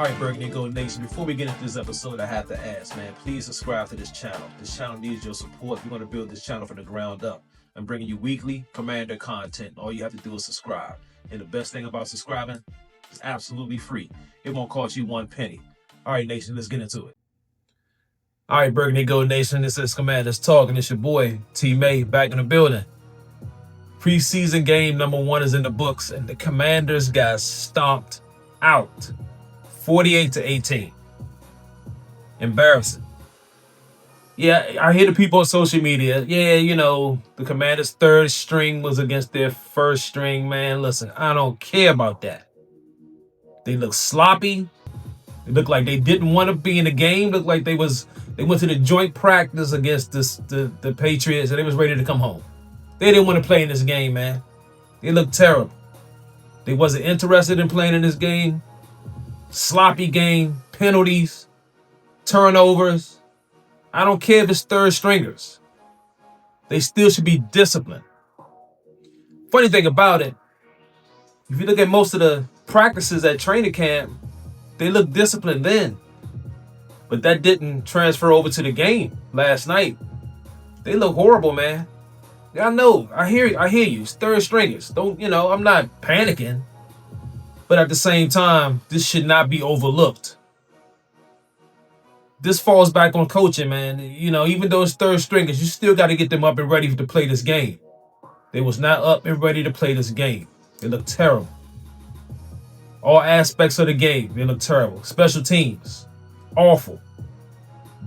All right, Burgundy Gold Nation, before we get into this episode, I have to ask, man, please subscribe to this channel. This channel needs your support. We're going to build this channel from the ground up. I'm bringing you weekly Commander content. All you have to do is subscribe. And the best thing about subscribing, it's absolutely free. It won't cost you one penny. All right, Nation, let's get into it. All right, Burgundy Gold Nation, this is Commanders Talk, and it's your boy, T-May, back in the building. Preseason game number 1 is in the books, and the Commanders got stomped out. 48-18. Embarrassing. Yeah, I hear the people on social media. Yeah, you know, the Commanders' third string was against their first string. Man, listen, I don't care about that. They look sloppy. They look like they didn't want to be in the game. Look like they went to the joint practice against the Patriots and they was ready to come home. They didn't want to play in this game, man. They looked terrible. They wasn't interested in playing in this game. Sloppy game, penalties, turnovers. I don't care if it's third stringers. They still should be disciplined. Funny thing about it, if you look at most of the practices at training camp, they look disciplined then. But that didn't transfer over to the game last night. They look horrible, man. I know, I hear you. It's third stringers. I'm not panicking. But at the same time, this should not be overlooked. This falls back on coaching, man. You know, even though it's third stringers, you still got to get them up and ready to play this game. They was not up and ready to play this game. They look terrible. All aspects of the game, they look terrible. Special teams, awful.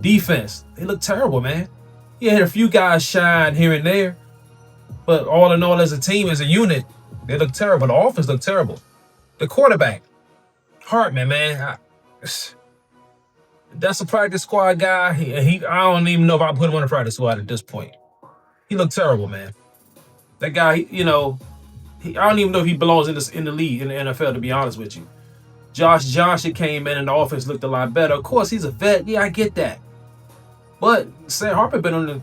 Defense, they look terrible, man. You had a few guys shine here and there, but all in all, as a team, as a unit, they look terrible. The offense looked terrible. The quarterback, Hartman, man, that's a practice squad guy. I don't even know if I put him on the practice squad at this point. He looked terrible, man. That guy, I don't even know if he belongs in the league, in the NFL, to be honest with you. Josh Johnson came in and the offense looked a lot better. Of course, he's a vet. Yeah, I get that. But Sam Hartman been on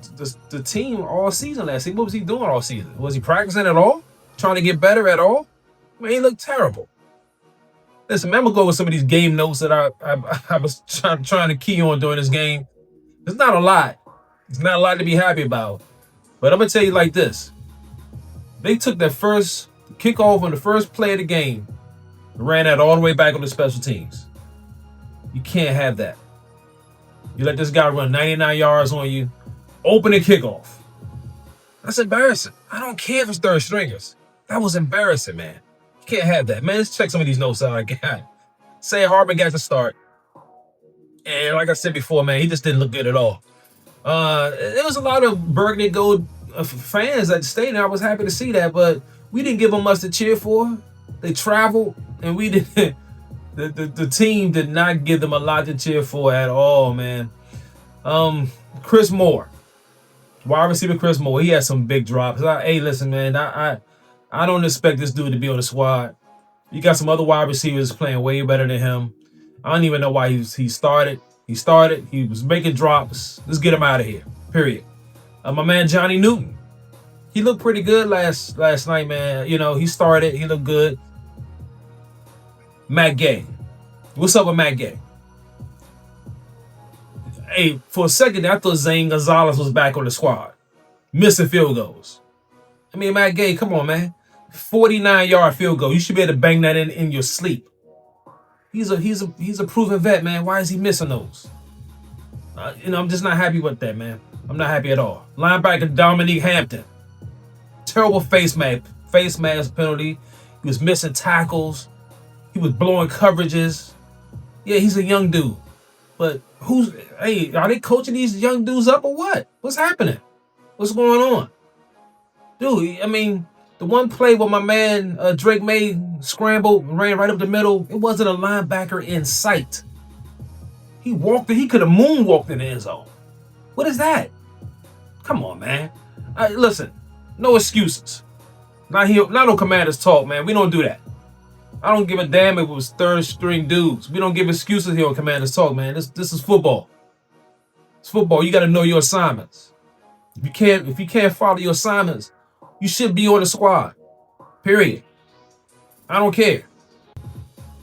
the team all season last season. What was he doing all season? Was he practicing at all? Trying to get better at all? Man, he looked terrible. Listen, man, I'm going to go with some of these game notes that I was trying to key on during this game. There's not a lot. There's not a lot to be happy about. But I'm going to tell you like this. They took that first kickoff on the first play of the game and ran that all the way back on the special teams. You can't have that. You let this guy run 99 yards on you, open the kickoff. That's embarrassing. I don't care if it's third stringers. That was embarrassing, man. You can't have that. Man, let's check some of these notes out I got. Say Hartman got to start. And like I said before, man, he just didn't look good at all. There was a lot of Burgundy Gold fans at the stadium. I was happy to see that, but we didn't give them much to cheer for. They traveled, and we didn't. The team did not give them a lot to cheer for at all, man. Chris Moore, wide receiver Chris Moore, he had some big drops. Hey, listen, man, I don't expect this dude to be on the squad. You got some other wide receivers playing way better than him. I don't even know why he started. He started. He was making drops. Let's get him out of here. Period. My man Johnny Newton, he looked pretty good last night, man. He started. He looked good. Matt Gay. What's up with Matt Gay? Hey, for a second, I thought Zane Gonzalez was back on the squad, missing field goals. I mean, Matt Gay, come on, man. 49-yard field goal. You should be able to bang that in your sleep. He's a proven vet, man. Why is he missing those? I'm just not happy with that, man. I'm not happy at all. Linebacker Dominique Hampton. Terrible face mask penalty. He was missing tackles. He was blowing coverages. Yeah, he's a young dude. But are they coaching these young dudes up or what? What's happening? What's going on? Dude, I mean, the one play where my man Drake May scrambled, ran right up the middle, it wasn't a linebacker in sight. He could have moonwalked in the end zone. What is that? Come on, man. Listen, no excuses. Not here, not on Commanders Talk, man. We don't do that. I don't give a damn if it was third string dudes. We don't give excuses here on Commanders Talk, man. This is football. It's football. You got to know your assignments. If you can't follow your assignments, you should be on the squad. Period. I don't care.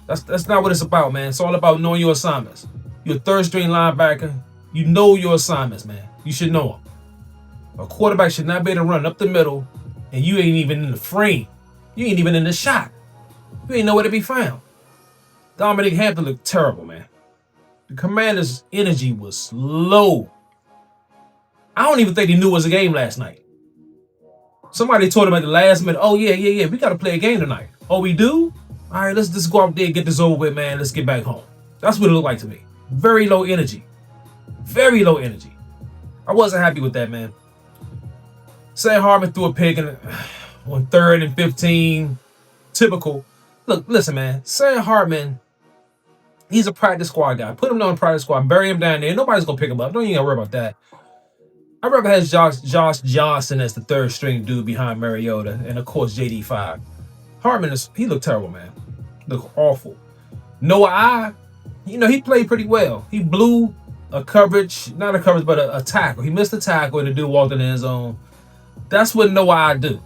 That's not what it's about, man. It's all about knowing your assignments. You're a third string linebacker. You know your assignments, man. You should know them. A quarterback should not be able to run up the middle and you ain't even in the frame. You ain't even in the shot. You ain't nowhere to be found. Dominic Hampton looked terrible, man. The Commanders' energy was low. I don't even think he knew it was a game last night. Somebody told him at the last minute, oh, yeah, we got to play a game tonight. Oh, we do? All right, let's just go out there and get this over with, man. Let's get back home. That's what it looked like to me. Very low energy. Very low energy. I wasn't happy with that, man. Sam Hartman threw a pick on 3rd and 15. Typical. Look, listen, man. Sam Hartman, he's a practice squad guy. Put him on the practice squad. Bury him down there. Nobody's going to pick him up. Don't even worry about that. I'd rather have Josh Johnson as the third string dude behind Mariota. And, of course, JD5. Hartman, he looked terrible, man. Looked awful. Noah, he played pretty well. He blew a coverage, not a coverage, but a tackle. He missed a tackle and the dude walked in the end zone. That's what Noah do.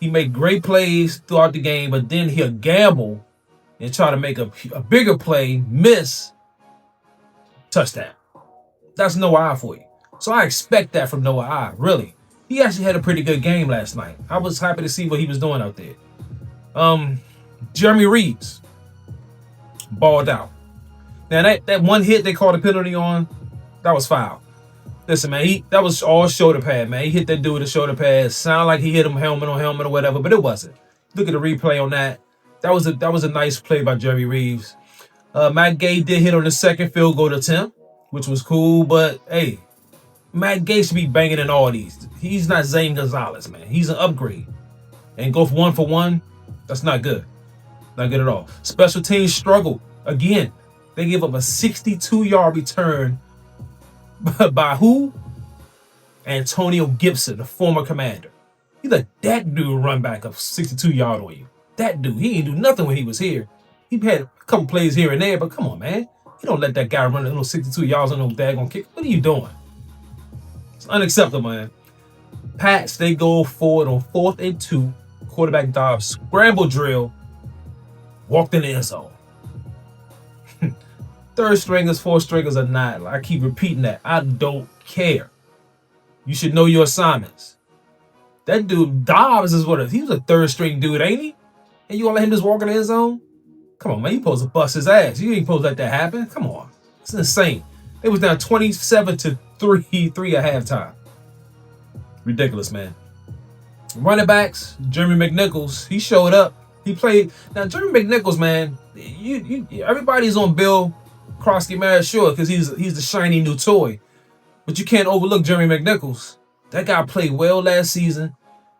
He made great plays throughout the game, but then he'll gamble and try to make a bigger play, miss, touchdown. That's Noah for you. So I expect that from Noah, really. He actually had a pretty good game last night. I was happy to see what he was doing out there. Jeremy Reeves balled out. Now that one hit they called a penalty on, that was foul. Listen, man, that was all shoulder pad, man. He hit that dude with a shoulder pad. Sound like he hit him helmet on helmet or whatever, but it wasn't. Look at the replay on that. That was a nice play by Jeremy Reeves. Matt Gay did hit on the second field goal attempt, which was cool, but hey, Matt Gay should be banging in all these. He's not Zane Gonzalez, man. He's an upgrade. And go for 1-for-1, that's not good. Not good at all. Special teams struggled. Again, they gave up a 62-yard return by who? Antonio Gibson, the former Commander. You let that dude run back a 62-yard on you. That dude, he ain't do nothing when he was here. He had a couple plays here and there, but come on, man. You don't let that guy run a little 62 yards on no daggone kick. What are you doing? It's unacceptable, man. Pats, they go forward on 4th and 2. Quarterback dive, scramble drill, walked in the end zone. Third stringers, fourth stringers are not. I keep repeating that. I don't care. You should know your assignments. That dude Dobbs he was a third string dude, ain't he? And you gonna let him just walk in the end zone? Come on, man. You supposed to bust his ass. You ain't supposed to let that happen. Come on. It's insane. It was down 27-3 at halftime. Ridiculous, man. Running backs, Jeremy McNichols, he showed up. He played. Now, Jeremy McNichols, man, everybody's on Bill Krosky mad, sure, because he's the shiny new toy. But you can't overlook Jeremy McNichols. That guy played well last season.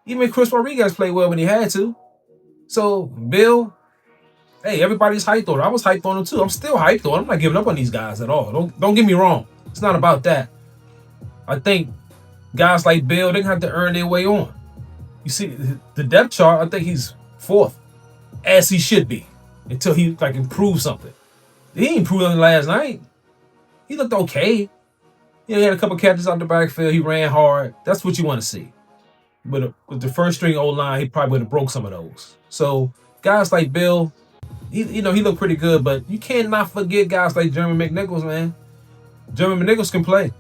Even Chris Rodriguez played well when he had to. So, Bill, hey, everybody's hyped on him. I was hyped on him too. I'm still hyped on him. I'm not giving up on these guys at all. Don't get me wrong. It's not about that. I think guys like Bill, they have to earn their way on. You see, the depth chart, I think he's 4th, as he should be, until he improves something. He ain't improved on last night. He looked okay. He had a couple catches out the backfield. He ran hard. That's what you want to see. But with the first string O-line, he probably would have broke some of those. So guys like Bill, he looked pretty good, but you cannot forget guys like Jeremy McNichols, man. Jeremy McNichols can play.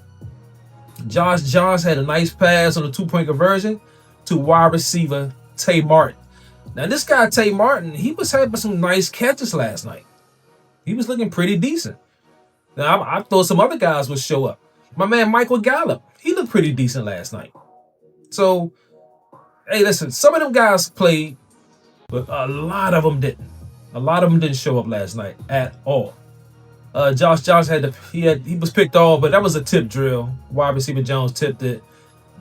Josh Johns had a nice pass on a 2-point conversion to wide receiver Tay Martin. Now, this guy, Tay Martin, he was having some nice catches last night. He was looking pretty decent. Now, I thought some other guys would show up. My man, Michael Gallup, he looked pretty decent last night. So, hey, listen, some of them guys played, but a lot of them didn't. A lot of them didn't show up last night at all. Josh Jones he was picked off, but that was a tip drill. Wide receiver Jones tipped it.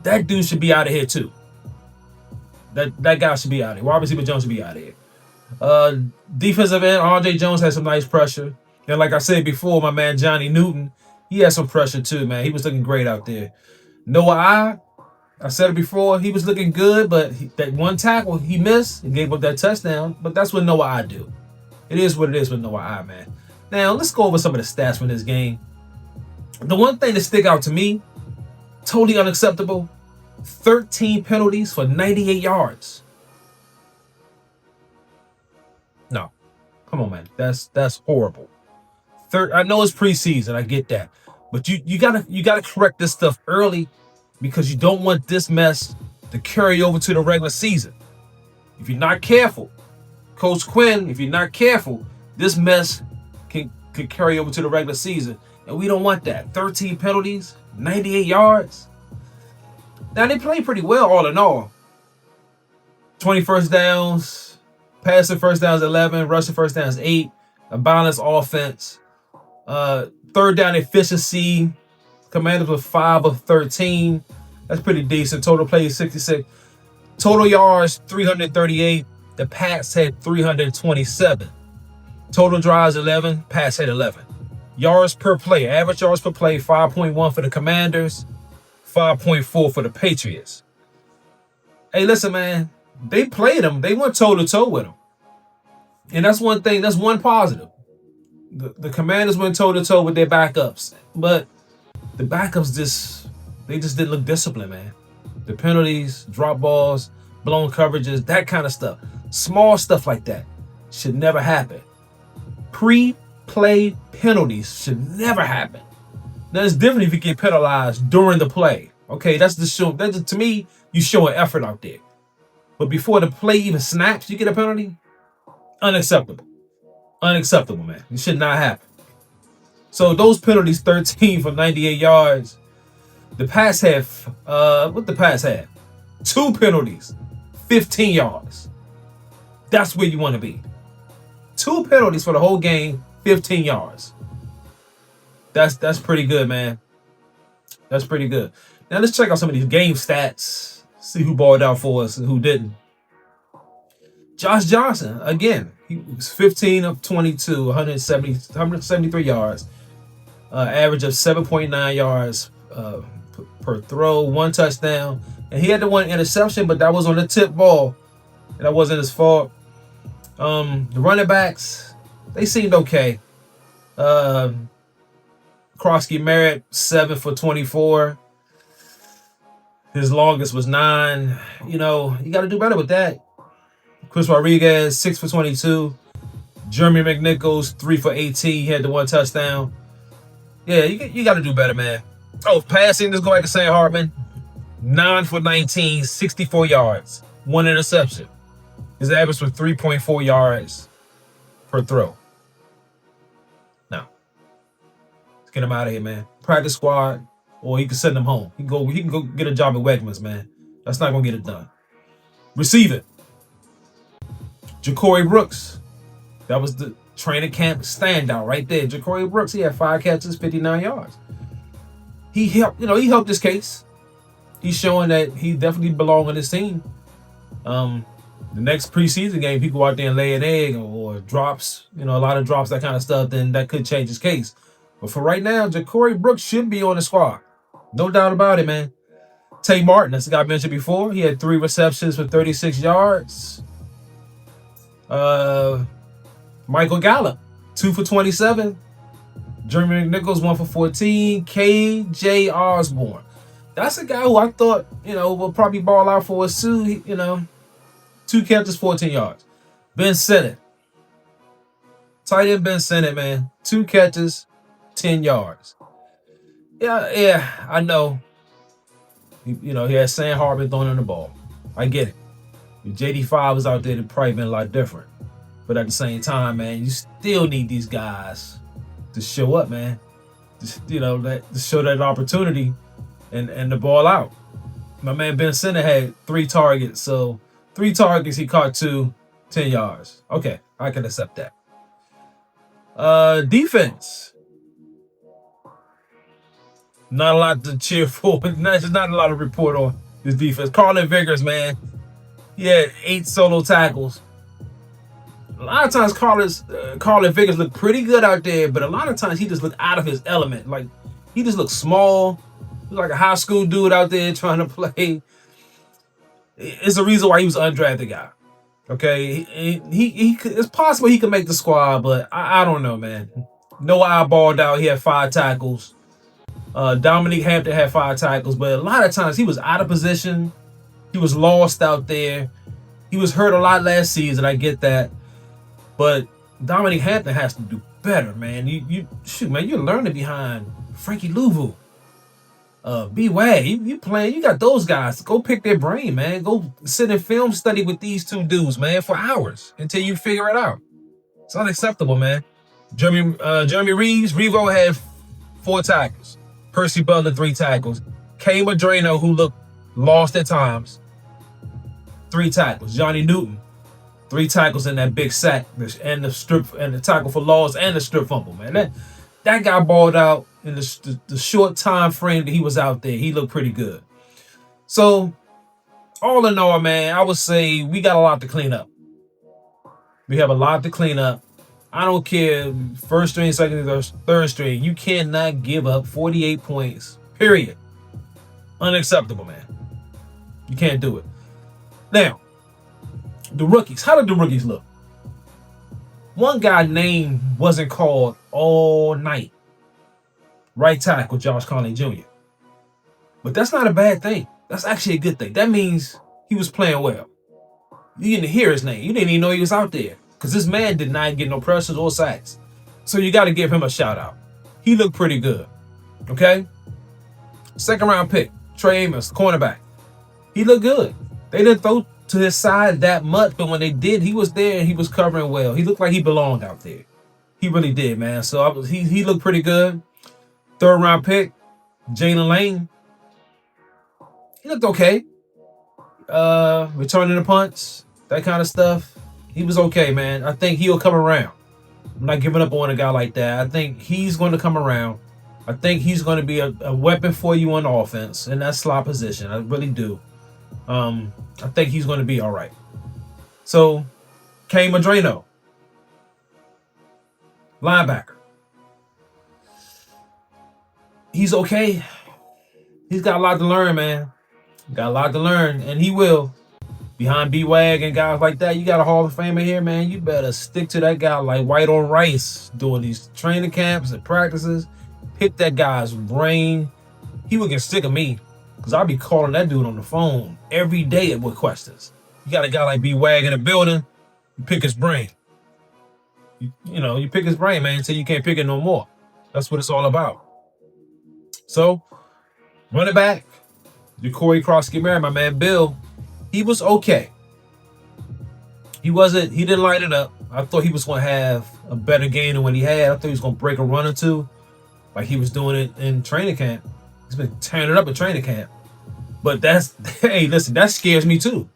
That dude should be out of here too. That guy should be out of here. Wide receiver Jones should be out of here. Defensive end, RJ Jones had some nice pressure. And like I said before, my man Johnny Newton, he had some pressure too, man. He was looking great out there. Noah, I said it before, he was looking good, but that one tackle he missed and gave up that touchdown. But that's what Noah do. It is what it is with Noah, man. Now, let's go over some of the stats from this game. The one thing that stick out to me, totally unacceptable, 13 penalties for 98 yards. No. Come on, man. That's horrible. I know it's preseason. I get that, but you gotta correct this stuff early because you don't want this mess to carry over to the regular season. If you're not careful, Coach Quinn, if you're not careful, this mess could carry over to the regular season, and we don't want that. 13 penalties, 98 yards. Now they played pretty well all in all. 20 first downs, passing first downs 11, rushing first downs 8, a balanced offense. Third down efficiency, Commanders were 5 of 13. That's pretty decent. Total plays 66. Total yards 338. The Pats had 327. Total drives 11. Pats had 11. Yards per play. Average yards per play 5.1 for the Commanders, 5.4 for the Patriots. Hey, listen, man. They played them. They went toe-to-toe with them. And that's one thing. That's one positive. The Commanders went toe-to-toe with their backups. But the backups just didn't look disciplined, man. The penalties, drop balls, blown coverages, that kind of stuff. Small stuff like that should never happen. Pre-play penalties should never happen. Now, it's different if you get penalized during the play. Okay, that's the show. To me, you showing effort out there. But before the play even snaps, you get a penalty? Unacceptable. Unacceptable, man. It should not happen. So those penalties, 13 for 98 yards. The Pats had, what the Pats had? 2 penalties, 15 yards. That's where you want to be. 2 penalties for the whole game, 15 yards. That's pretty good, man. That's pretty good. Now let's check out some of these game stats. See who balled out for us and who didn't. Josh Johnson, again, he was 15 of 22, 173 yards. Average of 7.9 yards per throw, 1 touchdown. And he had the 1 interception, but that was on the tip ball. And that wasn't his fault. The running backs, they seemed okay. Krosky Merritt, 7 for 24. His longest was 9. You know, you got to do better with that. Chris Rodriguez, 6 for 22. Jeremy McNichols, 3 for 18. He had the 1 touchdown. Yeah, you got to do better, man. Oh, passing, let's go back to Sam Hartman. 9 for 19, 64 yards. 1 interception. His average was 3.4 yards per throw. Now, let's get him out of here, man. Practice squad, or he can send him home. He can go get a job at Wegmans, man. That's not going to get it done. Receiving. Ja'Cory Brooks. That was the training camp standout right there. Ja'Cory Brooks, he had 5 catches, 59 yards. He helped his case. He's showing that he definitely belongs on this team. The next preseason game, he go out there and lay an egg or drops, a lot of drops, that kind of stuff, then that could change his case. But for right now, Ja'Cory Brooks should be on the squad. No doubt about it, man. Tay Martin, as the guy mentioned before, he had 3 receptions for 36 yards. Michael Gallup, 2 for 27. Jeremy McNichols, 1 for 14. KJ Osborne. That's a guy who I thought, will probably ball out for us too. 2 catches, 14 yards. Ben Sinnott. Tight end Ben Sinnott, man. 2 catches, 10 yards. Yeah, I know. He had Sam Hartman throwing in the ball. I get it. If JD5 was out there, it'd probably been a lot different. But at the same time, man, you still need these guys to show up, man. To show that opportunity and the ball out. My man Ben Sinnott had 3 targets, so 3 targets, he caught 2, 10 yards. Okay, I can accept that. Defense. Not a lot to cheer for. There's not a lot to report on this defense. Carlin Vickers, man. He had 8 solo tackles. A lot of times Carlin Vickers look pretty good out there, but a lot of times he just look out of his element. Like, he just looks small. He's like a high school dude out there trying to play. It's the reason why he was an undrafted guy. Okay, it's possible he could make the squad, but I don't know, man. Noah eyeballed out. He had 5 tackles. Dominique Hampton had 5 tackles, but a lot of times he was out of position. He was lost out there. He was hurt a lot last season. I get that. But Dominic Hampton has to do better, man. You shoot, man. You're learning behind Frankie Louvu, B-Wag. You playing. You got those guys. Go pick their brain, man. Go sit in film study with these two dudes, man, for hours until you figure it out. It's unacceptable, man. Jeremy Reeves, Revo had 4 tackles. Percy Butler 3 tackles. Kay Madrano, who looked lost at times, 3 tackles. Johnny Newton, 3 tackles in that big sack and the strip and the tackle for loss and the strip fumble, man. That guy balled out in the short time frame that he was out there. He looked pretty good. So, all in all, man, I would say we got a lot to clean up. We have a lot to clean up. I don't care, first string, second string, third string. You cannot give up 48 points, period. Unacceptable, man. You can't do it. Now, the rookies. How did the rookies look? One guy's name wasn't called all night. Right tackle, Josh Conley Jr. But that's not a bad thing. That's actually a good thing. That means he was playing well. You didn't hear his name. You didn't even know he was out there. Because this man did not get no pressures or sacks. So you got to give him a shout out. He looked pretty good. Okay? Second round pick, Trey Amos, cornerback. He looked good. They didn't throw to his side that much, but when they did, he was there and he was covering well. He looked like he belonged out there. He really did, man. So he looked pretty good. Third round pick, Jalen Lane. He looked okay. Returning the punts, that kind of stuff. He was okay, man. I think he'll come around. I'm not giving up on a guy like that. I think he's going to come around. I think he's going to be a weapon for you on offense in that slot position. I really do. I think he's going to be all right. So, Kay Madrano, linebacker. He's okay. He's got a lot to learn, man. Got a lot to learn, and he will. Behind B-Wag and guys like that, you got a Hall of Famer here, man. You better stick to that guy like white on rice doing these training camps and practices. Pick that guy's brain. He would get sick of me because I'll be calling that dude on the phone every day with questions. You got a guy like B-Wag in the building, you pick his brain. You pick his brain, man, until you can't pick it no more. That's what it's all about. So, running back, Corey Cross-Gamera, my man Bill, he was okay. He didn't light it up. I thought he was going to have a better game than what he had. I thought he was going to break a run or two like he was doing it in training camp. He's been tearing it up in training camp. But hey, listen, that scares me too.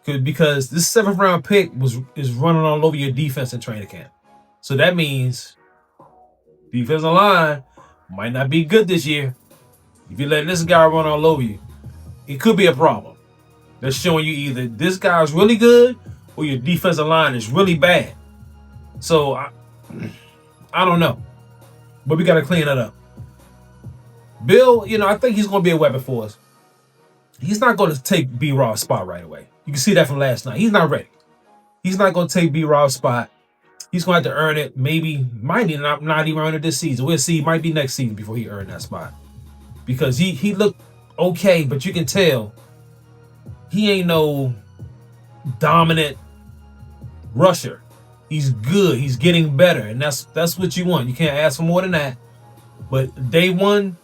Because this 7th round pick is running all over your defense in training camp. So that means defensive line might not be good this year. If you're letting this guy run all over you, it could be a problem. They're showing you either this guy's really good or your defensive line is really bad. So, I don't know. But we got to clean it up. Bill, I think he's going to be a weapon for us. He's not going to take B-Rob's spot right away. You can see that from last night. He's not ready. He's not going to take B-Rob's spot. He's going to have to earn it. Might not even earn it this season. We'll see. It might be next season before he earned that spot. Because he looked okay, but you can tell he ain't no dominant rusher. He's good. He's getting better. And that's what you want. You can't ask for more than that. But day one,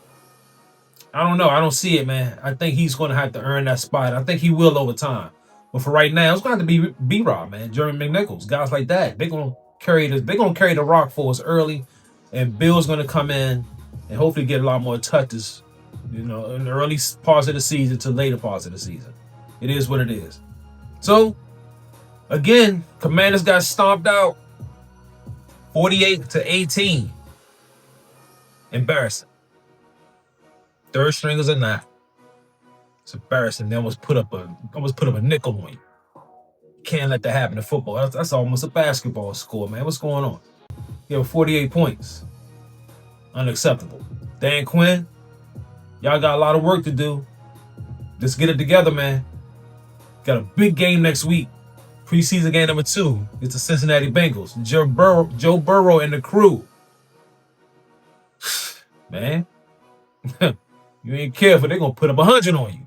I don't know. I don't see it, man. I think he's going to have to earn that spot. I think he will over time. But for right now, it's going to have to be B-Rob, man. Jeremy McNichols, guys like that. They're going to carry the rock for us early. And Bill's going to come in and hopefully get a lot more touches, in the early parts of the season to later parts of the season. It is what it is. So, again, Commanders got stomped out 48-18. Embarrassing. Third stringers or not. It's embarrassing. They almost put up a nickel on you. Can't let that happen in football. That's almost a basketball score, man. What's going on? You have 48 points. Unacceptable. Dan Quinn, y'all got a lot of work to do. Let's get it together, man. Got a big game next week. Preseason game number 2. It's the Cincinnati Bengals. Joe Burrow and the crew. Man. You ain't careful, they're going to put up 100 on you.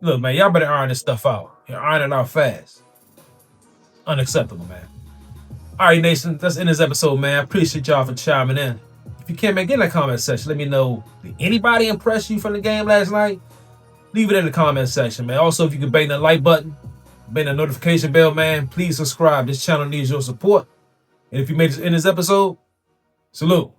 Look, man, y'all better iron this stuff out. Iron it out fast. Unacceptable, man. All right, Nation, that's in this episode, man. I appreciate y'all for chiming in. If you can't, man, get in the comment section. Let me know, did anybody impress you from the game last night? Leave it in the comment section, man. Also, if you can bang the like button, bang the notification bell, man, please subscribe. This channel needs your support. And if you made it in this episode, salute.